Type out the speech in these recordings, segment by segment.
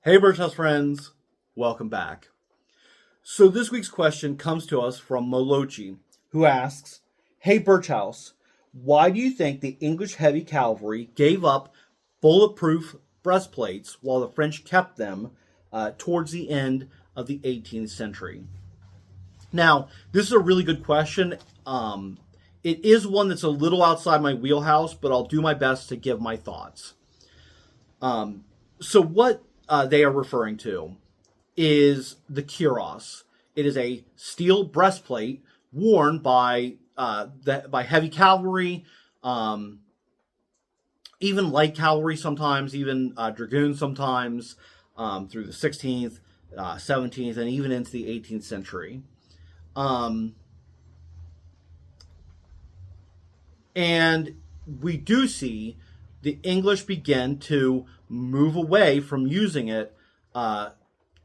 Hey, Birchouse friends, welcome back. So this week's question comes to us from Molochi, who asks, "Hey, Birchouse, why do you think the English heavy cavalry gave up bulletproof breastplates while the French kept them towards the end of the 18th century?" Now, this is a really good question. It is one that's a little outside my wheelhouse, but I'll do my best to give my thoughts. So what they are referring to is the cuirass. It is a steel breastplate worn by by heavy cavalry, even light cavalry sometimes, even dragoons sometimes, through the 16th, 17th, and even into the 18th century. And we do see the English begin to move away from using it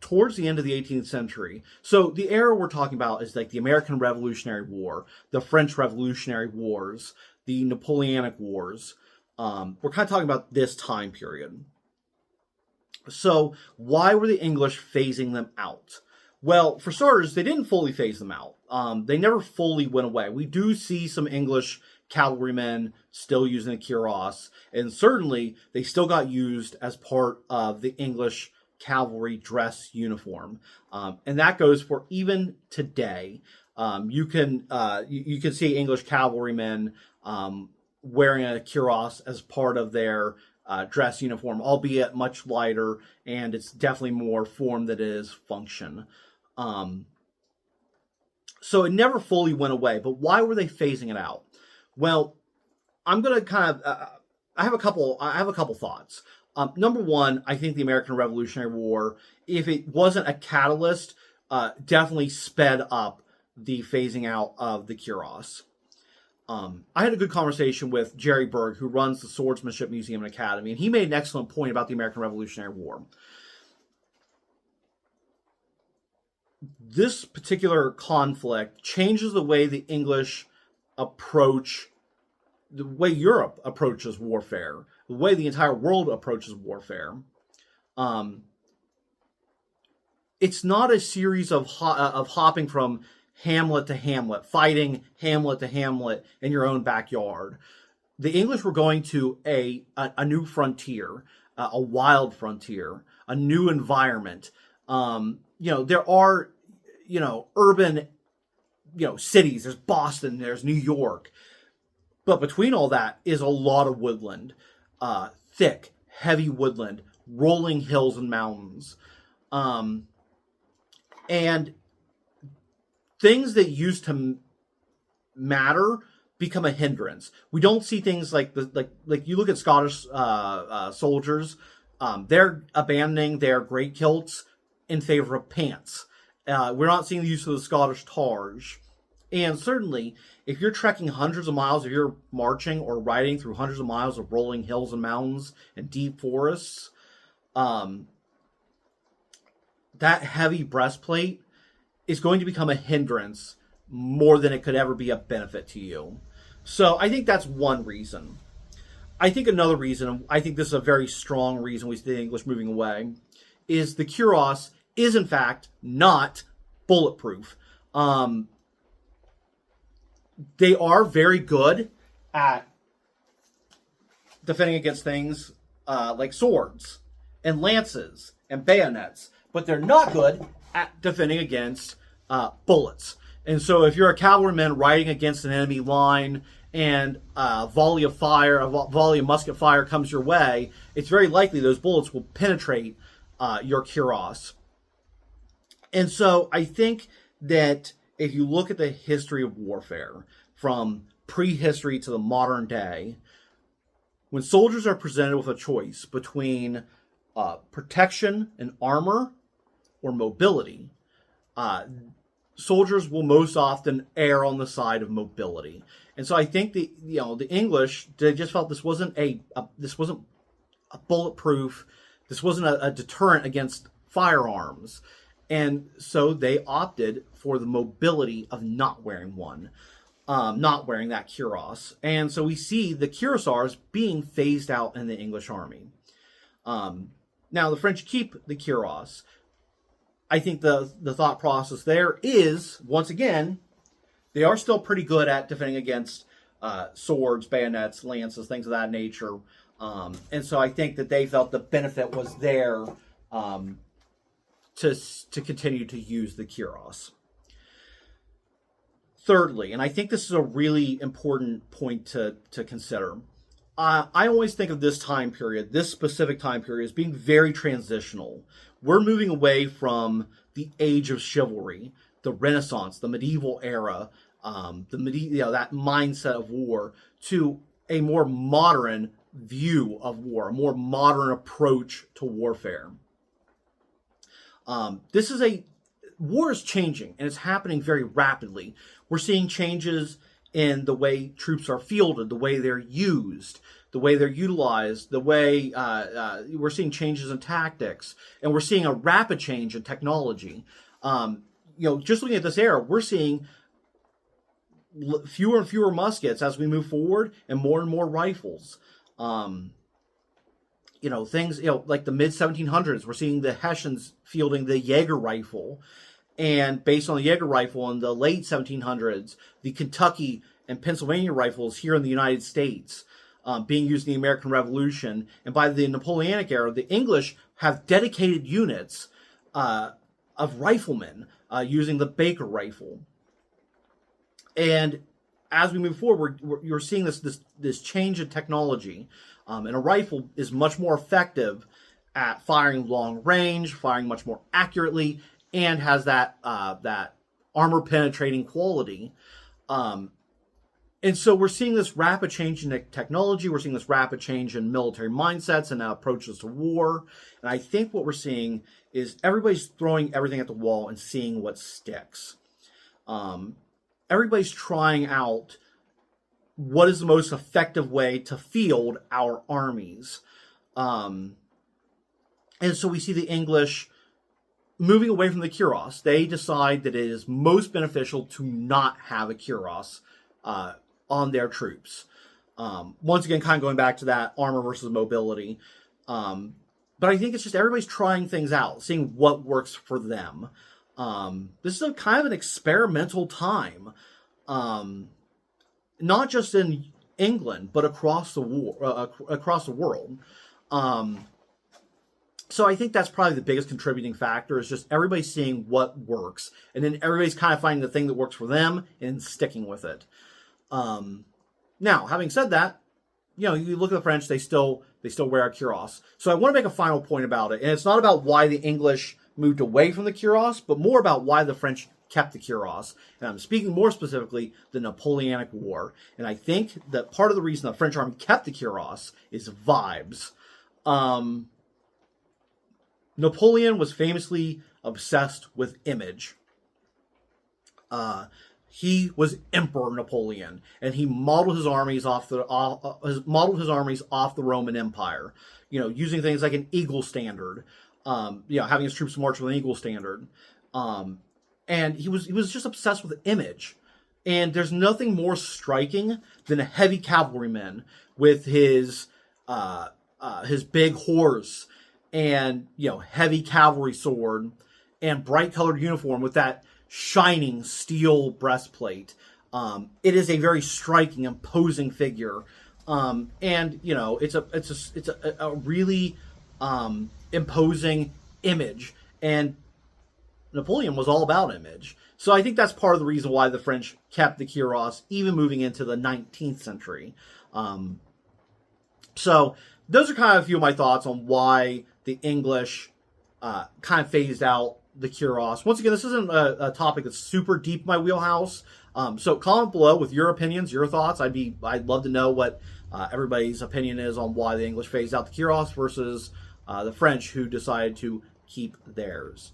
towards the end of the 18th century. So the era we're talking about is like the American Revolutionary War, the French Revolutionary Wars, the Napoleonic Wars. We're kind of talking about this time period. So why were the English phasing them out? Well, for starters, they didn't fully phase them out. They never fully went away. We do see some English cavalrymen still using the cuirass, and certainly they still got used as part of the English cavalry dress uniform, and that goes for even today. You can see English cavalrymen wearing a cuirass as part of their dress uniform, albeit much lighter, and it's definitely more form than it is function. So it never fully went away. But why were they phasing it out? Well, I'm going to kind of I have a couple thoughts. Number one, I think the American Revolutionary War, if it wasn't a catalyst, definitely sped up the phasing out of the cuirass. I had a good conversation with Jerry Berg, who runs the Swordsmanship Museum and Academy, and he made an excellent point about the American Revolutionary War. This particular conflict changes the way the English approach, the way Europe approaches warfare, the way the entire world approaches warfare. It's not a series of hopping from hamlet to hamlet, fighting hamlet to hamlet in your own backyard. The English were going to a new frontier, a wild frontier, a new environment. There are, urban, cities. There's Boston, there's New York. But between all that is a lot of woodland, thick, heavy woodland, rolling hills and mountains. And things that used to matter become a hindrance. We don't see things like you look at Scottish soldiers. They're abandoning their great kilts in favor of pants. We're not seeing the use of the Scottish targe. And certainly, if you're trekking hundreds of miles, if you're marching or riding through hundreds of miles of rolling hills and mountains and deep forests, that heavy breastplate is going to become a hindrance more than it could ever be a benefit to you. So I think that's one reason. I think another reason, I think this is a very strong reason we see the English moving away, is the cuirass is in fact not bulletproof. They are very good at defending against things like swords and lances and bayonets, but they're not good at defending against bullets. And so if you're a cavalryman riding against an enemy line and a volley of musket fire comes your way, it's very likely those bullets will penetrate your cuirass. And so I think that if you look at the history of warfare from prehistory to the modern day, when soldiers are presented with a choice between protection and armor or mobility, soldiers will most often err on the side of mobility. And so I think the English, they just felt this wasn't a bulletproof, this wasn't a deterrent against firearms. And so they opted for the mobility of not wearing one, not wearing that cuirass. And so we see the cuirassars being phased out in the English army. Now, the French keep the cuirass. I think the thought process there is, once again, they are still pretty good at defending against swords, bayonets, lances, things of that nature. And so I think that they felt the benefit was there to continue to use the cuirass. Thirdly, and I think this is a really important point to consider, I always think of this time period, this specific time period, as being very transitional. We're moving away from the age of chivalry, the Renaissance, the medieval era, that mindset of war, to a more modern view of war, a more modern approach to warfare. War is changing, and it's happening very rapidly. We're seeing changes in the way troops are fielded, the way they're used, the way they're utilized, the way we're seeing changes in tactics, and we're seeing a rapid change in technology. Just looking at this era, we're seeing fewer and fewer muskets as we move forward, and more rifles. Things like the mid 1700s, we're seeing the Hessians fielding the Jaeger rifle, and based on the Jaeger rifle in the late 1700s, the Kentucky and Pennsylvania rifles here in the United States being used in the American Revolution. And by the Napoleonic era, the English have dedicated units of riflemen using the Baker rifle. And as we move forward, you're seeing this change in technology, and a rifle is much more effective at firing long range, firing much more accurately, and has that armor penetrating quality. And so we're seeing this rapid change in technology. We're seeing this rapid change in military mindsets and approaches to war. And I think what we're seeing is everybody's throwing everything at the wall and seeing what sticks. Everybody's trying out what is the most effective way to field our armies. And so we see the English moving away from the cuirass. They decide that it is most beneficial to not have a cuirass on their troops. Once again, kind of going back to that armor versus mobility. But I think it's just everybody's trying things out, seeing what works for them. This is a kind of an experimental time, not just in England, but across the world. So I think that's probably the biggest contributing factor, is just everybody seeing what works, and then everybody's kind of finding the thing that works for them and sticking with it. Now, having said that, you look at the French, they still wear a cuirass. So I want to make a final point about it, and it's not about why the English moved away from the cuirass, but more about why the French kept the cuirass. And I'm speaking more specifically the Napoleonic War. And I think that part of the reason the French army kept the cuirass is vibes. Napoleon was famously obsessed with image. He was Emperor Napoleon, and he modeled his armies off the Roman Empire. Using things like an eagle standard. Having his troops march with an eagle standard. And he was just obsessed with image. And there's nothing more striking than a heavy cavalryman with his big horse and heavy cavalry sword and bright colored uniform with that shining steel breastplate. It is a very striking, imposing figure, and it's a really imposing image. And Napoleon was all about image. So I think that's part of the reason why the French kept the cuirass, even moving into the 19th century. So those are kind of a few of my thoughts on why the English kind of phased out the cuirass. Once again, this isn't a topic that's super deep in my wheelhouse. So comment below with your opinions, your thoughts. I'd love to know what everybody's opinion is on why the English phased out the cuirass versus the French, who decided to keep theirs.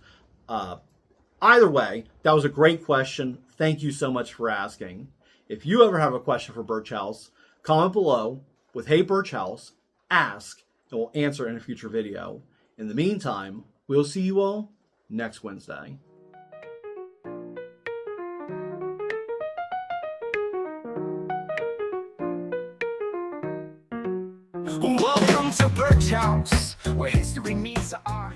Either way, that was a great question. Thank you so much for asking. If you ever have a question for Birchouse, comment below with "Hey Birchouse, ask," and we'll answer in a future video. In the meantime, we'll see you all next Wednesday. Welcome to Birchouse. where history meets art.